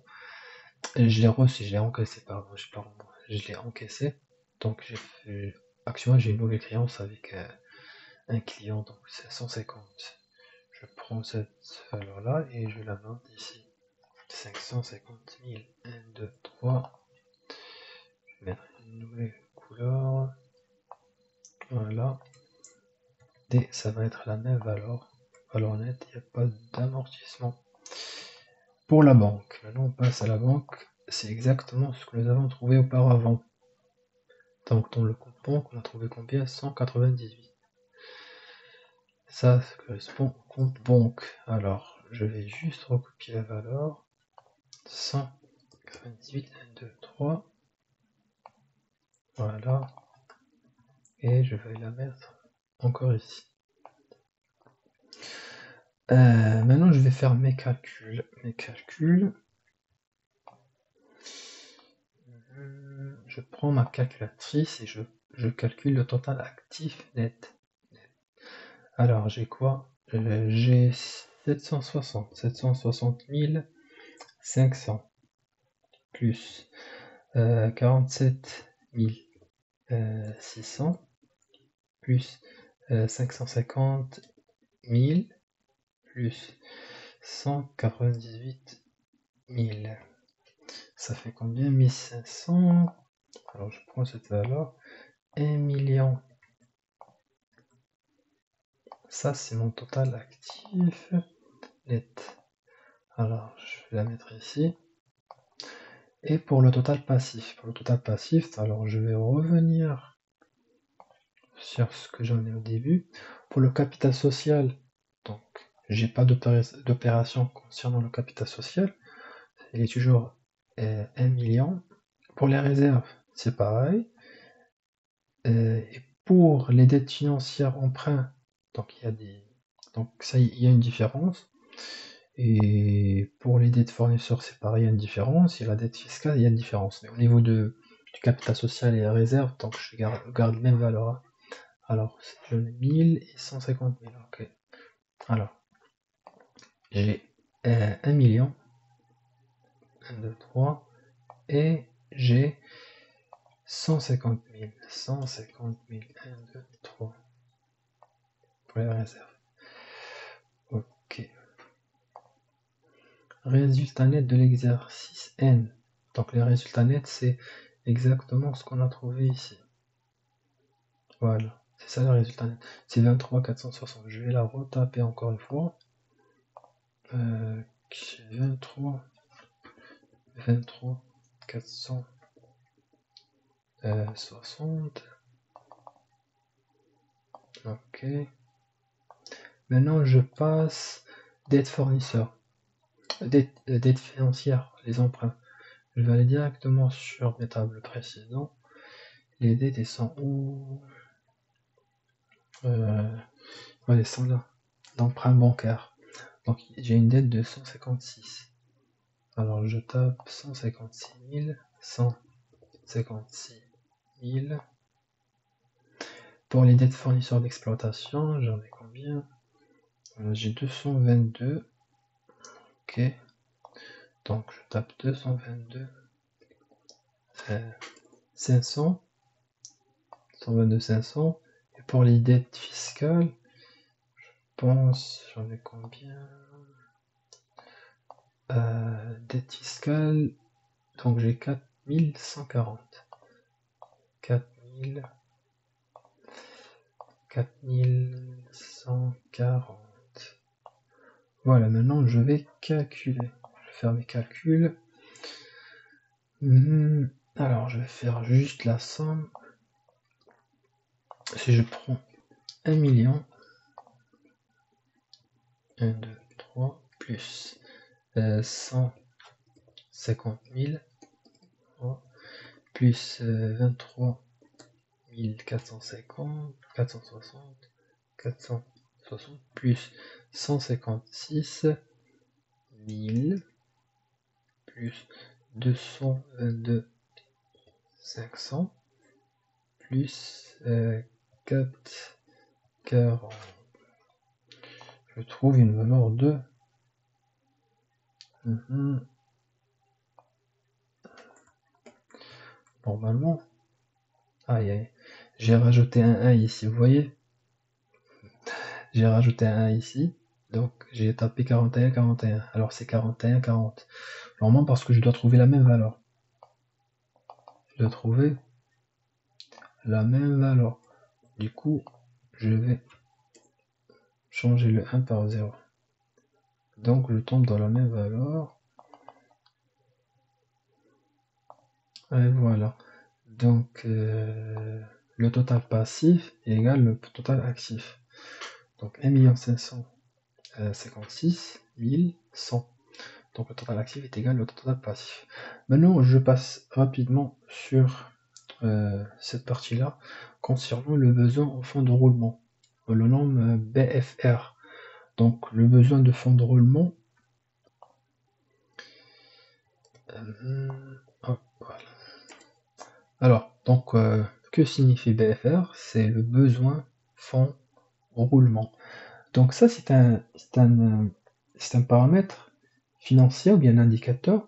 Et je l'ai reçu, je l'ai encaissé, pardon, je l'ai encaissé. Donc actuellement j'ai une nouvelle créance avec un client, donc c'est 150. Je prends cette valeur là et je la note ici. 550 000. 1, 2, 3. Je vais mettre une nouvelle couleur. Voilà. Et ça va être la même valeur. Valeur nette, il n'y a pas d'amortissement. Pour la banque, maintenant on passe à la banque. C'est exactement ce que nous avons trouvé auparavant. Donc dans le compte banque, on a trouvé combien? 198. Ça correspond au compte banque. Alors, je vais juste recopier la valeur. 198, 1, 2, 3. Voilà. Et je vais la mettre encore ici. Maintenant, je vais faire mes calculs. Je prends ma calculatrice et je calcule le total actif net. Alors, j'ai quoi? J'ai 760 500 plus 47 600 plus 550 000 plus 198 000. Ça fait combien? 1500. Alors, je prends cette valeur. 1 million. Ça, c'est mon total actif net. Alors, je vais la mettre ici. Et pour le total passif, alors je vais revenir sur ce que j'en ai au début. Pour le capital social, donc j'ai pas d'opération concernant le capital social, il est toujours 1 million. Pour les réserves, c'est pareil. Et pour les dettes financières emprunts, donc il y a une différence. Et pour les dettes fournisseurs, c'est pareil, il y a une différence. Et la dette fiscale, il y a une différence. Mais au niveau du capital social et la réserve, donc je garde les mêmes valeurs, hein. Alors, j'en ai 1000 et 150 000. Ok. Alors, j'ai 1 million, 1, 2, 3, et j'ai 150 000, 150 000, 1, 2, 3, pour les réserves. Ok. Résultat net de l'exercice N. Donc les résultats nets, c'est exactement ce qu'on a trouvé ici. Voilà, c'est ça le résultat net. C'est 23 460. Je vais la retaper encore une fois. 23 460. Ok. Maintenant, je passe dette fournisseur. Dette financière, les emprunts. Je vais aller directement sur mes tables précédentes. Les dettes, elles sont où? Ouais, elles sont là. D'emprunt bancaire. Donc, j'ai une dette de 156. Alors, je tape 156 000, 156 000. Pour les dettes fournisseurs d'exploitation, j'en ai combien? J'ai 222. Ok. Donc, je tape 222. 500. 122 500. Et pour les dettes fiscales, je pense, j'en ai combien? Dette fiscale, donc j'ai 4140. 4140. Voilà, maintenant je vais calculer. Je vais faire mes calculs. Alors, je vais faire juste la somme. Si je prends 1 million, 1, 2, 3, plus 150 000, plus 23 450, 460, 460, plus 156 000, plus 222 500, plus 4, 40. Je trouve une valeur de normalement. Aïe, j'ai rajouté un 1 ici, vous voyez? J'ai rajouté un 1 ici, donc j'ai tapé 41, 41. Alors c'est 41, 40. Normalement parce que je dois trouver la même valeur. Je dois trouver la même valeur. Du coup, je vais changer le 1 par 0. Donc je tombe dans la même valeur. Et voilà. Donc le total passif est égal au total actif. Donc 1 556 100. Donc le total actif est égal au total passif. Maintenant, je passe rapidement sur cette partie-là concernant le besoin en fonds de roulement. On le nomme BFR. Donc le besoin de fonds de roulement. Voilà. Alors, donc, que signifie BFR? C'est le besoin fonds roulement. Donc ça, c'est un paramètre financier ou bien un indicateur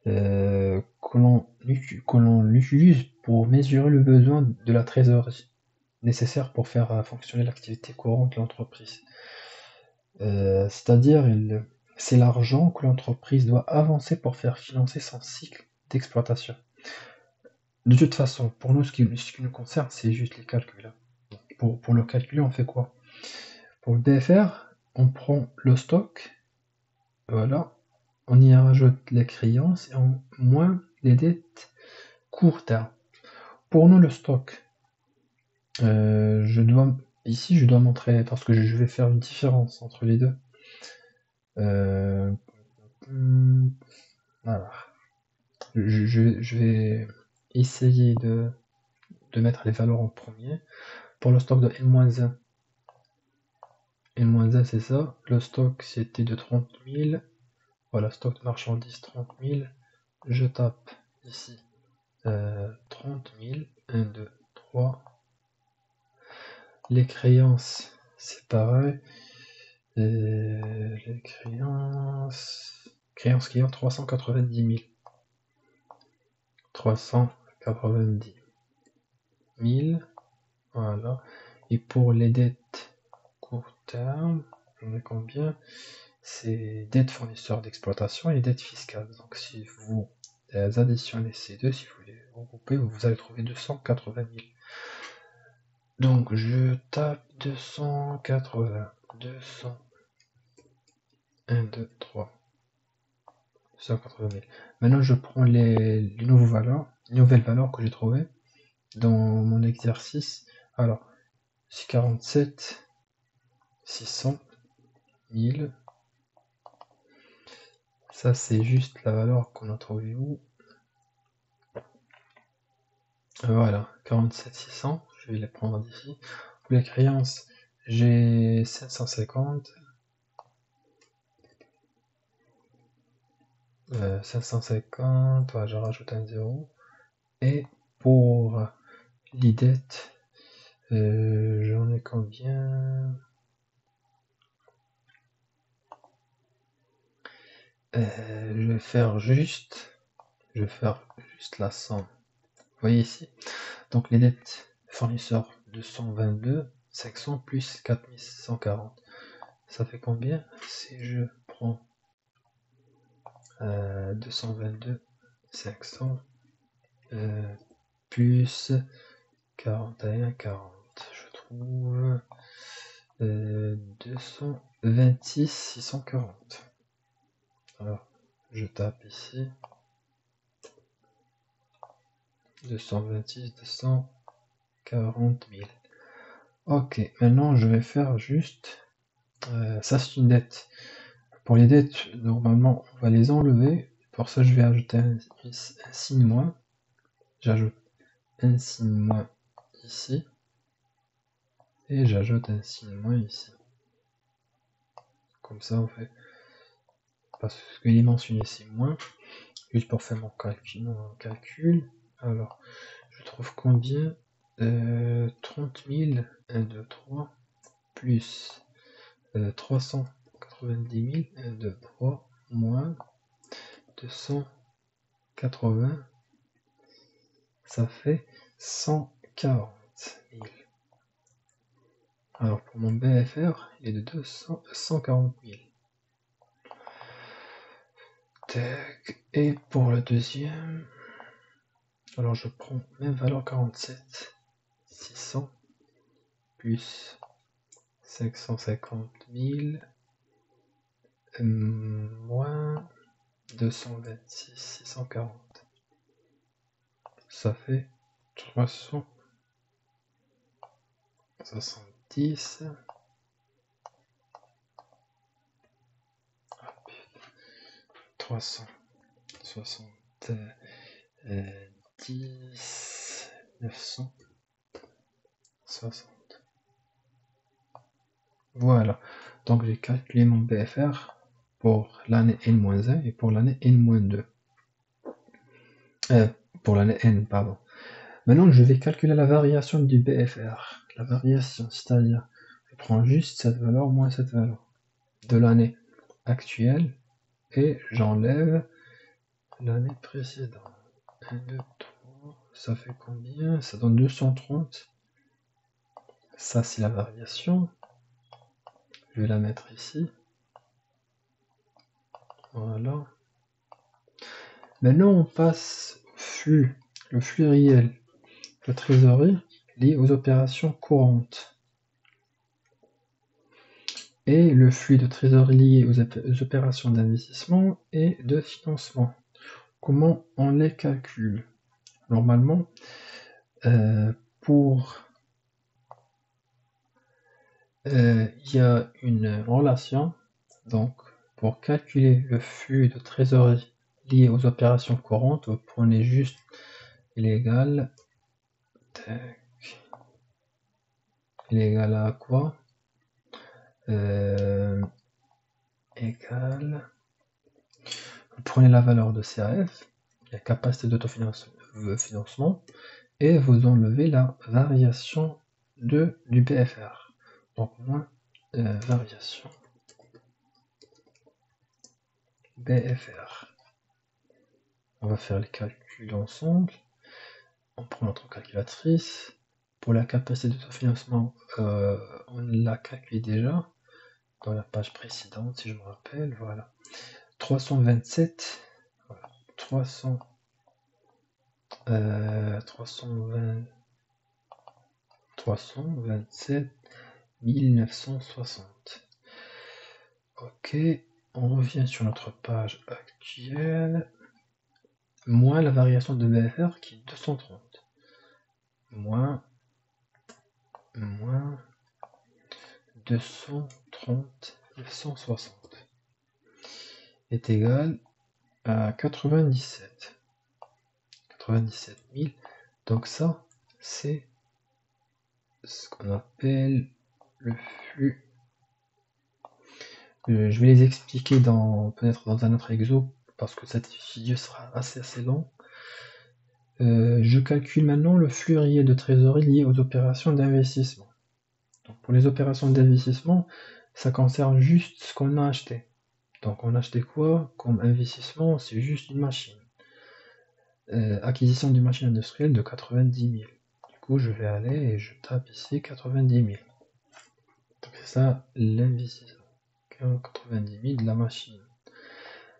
que l'on utilise pour mesurer le besoin de la trésorerie nécessaire pour faire fonctionner l'activité courante de l'entreprise. C'est-à-dire, c'est l'argent que l'entreprise doit avancer pour faire financer son cycle d'exploitation. De toute façon, pour nous, ce qui nous concerne, c'est juste les calculs. Pour le calculer, on fait quoi? Pour le BFR, on prend le stock, voilà, on y rajoute les créances et moins les dettes court terme. Pour nous, le stock, ici, je dois montrer, parce que je vais faire une différence entre les deux. Voilà. Je vais essayer de mettre les valeurs en premier. Pour le stock de N-1, N-1 c'est ça. Le stock c'était de 30 000. Voilà, stock de marchandises 30 000. Je tape ici 30 000. 1, 2, 3. Les créances, c'est pareil. Les créances clients 390 000. 390 000. Voilà. Et pour les dettes court terme, on a combien? C'est dettes fournisseurs d'exploitation et dettes fiscales. Donc si vous additionnez ces deux, si vous les regroupez, vous allez trouver 280 000. Donc je tape 280, 200, 1, 2, 3, 280 000. Maintenant je prends les nouvelles valeurs que j'ai trouvées dans mon exercice. Alors, c'est 47, 600, 1000. Ça, c'est juste la valeur qu'on a trouvée où? Voilà, 47 600. Je vais les prendre d'ici. Pour les créances, j'ai 750. 750, voilà, je rajoute un 0. Et pour les dettes, j'en ai combien? Je vais faire juste la somme. Vous voyez ici. Donc les dettes fournisseurs 222, 500 plus 4140. Ça fait combien? Si je prends 222, 500 plus 41, 40. Je trouve 226, 640. Alors, je tape ici. 226, 240 000. Ok, maintenant je vais faire juste... ça c'est une dette. Pour les dettes, normalement, on va les enlever. Pour ça, je vais ajouter un signe moins. J'ajoute un signe moins ici. Et j'ajoute un signe moins ici. Comme ça, on fait. Parce qu'il est mentionné ici moins. Juste pour faire mon calcul. Alors, je trouve combien 30 000, 1, 2, 3, plus 390 000, 1, 2, 3, moins 280, ça fait 140 000. Alors pour mon BFR, il est de 140 000. Tac. Et pour le deuxième, alors je prends même valeur 47, 600, plus 550 000, moins 226, 640. Ça fait 370. 370, 960. Voilà. Donc j'ai calculé mon BFR pour l'année N-1 et pour l'année N-2. Pour l'année N, pardon. Maintenant, je vais calculer la variation du BFR. La variation, c'est-à-dire, je prends juste cette valeur moins cette valeur de l'année actuelle et j'enlève l'année précédente. 1, 2, 3, ça fait combien? Ça donne 230. Ça, c'est la variation. Je vais la mettre ici. Voilà. Maintenant, on passe au flux. Le flux réel de trésorerie lié aux opérations courantes. et le flux de trésorerie lié aux opérations d'investissement et de financement. Comment on les calcule? Normalement, il y a une relation, donc pour calculer le flux de trésorerie lié aux opérations courantes, vous prenez juste l'égal, il est égal à quoi? Égal, vous prenez la valeur de CAF, la capacité d'autofinancement, et vous enlevez la variation du BFR. Donc moins variation BFR. On va faire les calculs ensemble. On prend notre calculatrice. Pour la capacité d'autofinancement, on l'a calculé déjà dans la page précédente, si je me rappelle. Voilà. 327. Voilà. 327 960. Ok, on revient sur notre page actuelle. Moins la variation de BFR qui est 230. Moins 230 960 est égal à 97 000. Donc ça, c'est ce qu'on appelle le flux. Je vais les expliquer peut-être dans un autre exo, parce que cette vidéo sera assez long. Je calcule maintenant le flux réel de trésorerie lié aux opérations d'investissement. Donc pour les opérations d'investissement, ça concerne juste ce qu'on a acheté. Donc on a acheté quoi comme investissement? C'est juste une machine. Acquisition d'une machine industrielle de 90 000. Du coup, je vais aller et je tape ici 90 000. Donc c'est ça l'investissement. 90 000 de la machine.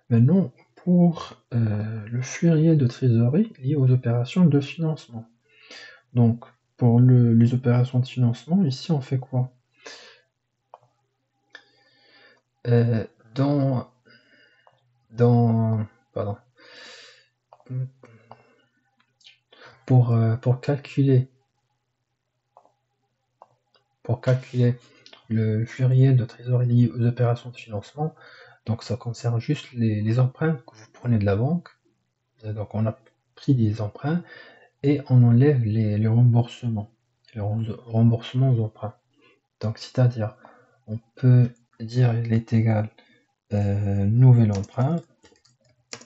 Maintenant, pour le flux réel de trésorerie lié aux opérations de financement. Donc, pour les opérations de financement, ici, on fait quoi? Pardon. Pour calculer le flux réel de trésorerie lié aux opérations de financement, donc ça concerne juste les emprunts que vous prenez de la banque. Donc on a pris des emprunts et on enlève les remboursements, aux emprunts. Donc c'est-à-dire, on peut dire il est égal nouvel emprunt,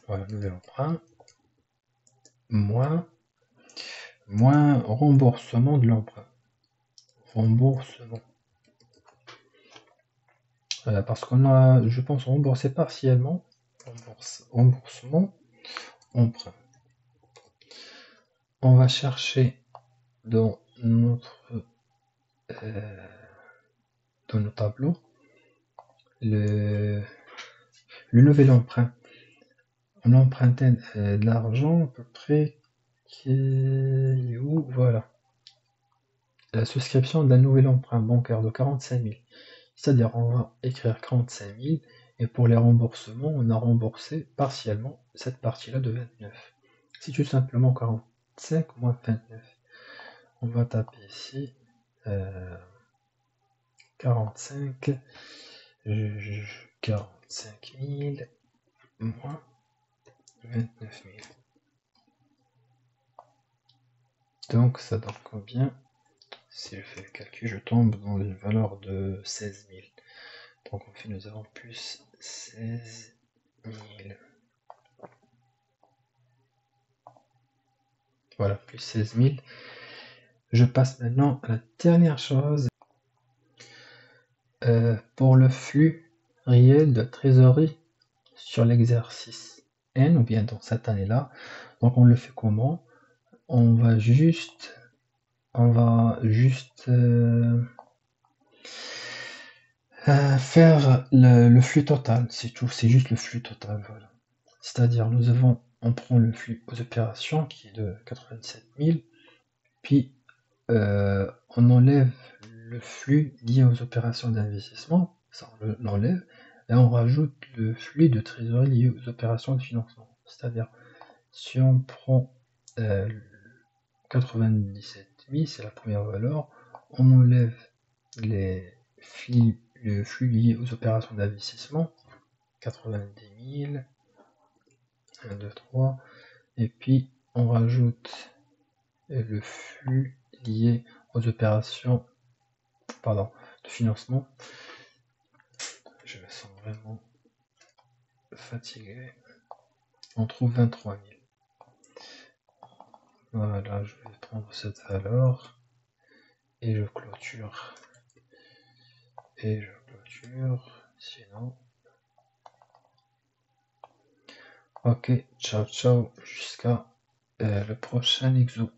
voilà, nouvel emprunt, moins remboursement de l'emprunt. Remboursement. Parce qu'on a, je pense, remboursé partiellement. Remboursement, emprunt. On va chercher dans nos tableaux le nouvel emprunt. On a emprunté de l'argent à peu près voilà. La souscription d'un nouvel emprunt bancaire de 45 000. C'est-à-dire, on va écrire 45 000 et pour les remboursements, on a remboursé partiellement cette partie-là de 29. C'est tout simplement 45 moins 29. On va taper ici 45 000 moins 29 000. Donc ça donne combien? Si je fais le calcul, je tombe dans une valeur de 16 000. Donc en fait, nous avons plus 16 000. Voilà, plus 16 000. Je passe maintenant à la dernière chose. Pour le flux réel de trésorerie sur l'exercice N, ou bien dans cette année-là. Donc on le fait comment? On va juste faire le flux total, c'est tout, c'est juste le flux total, voilà. C'est-à-dire, on prend le flux aux opérations qui est de 87 000, puis on enlève le flux lié aux opérations d'investissement, ça on l'enlève, et on rajoute le flux de trésorerie lié aux opérations de financement. C'est-à-dire, si on prend 97 000, c'est la première valeur, on enlève le flux lié aux opérations d'investissement, 90 000, 1, 2, 3, et puis on rajoute le flux lié aux opérations de financement. Je me sens vraiment fatigué. On trouve 23 000. Voilà, je vais prendre cette valeur et je clôture. Sinon. Ok, ciao ciao, jusqu'à le prochain exo.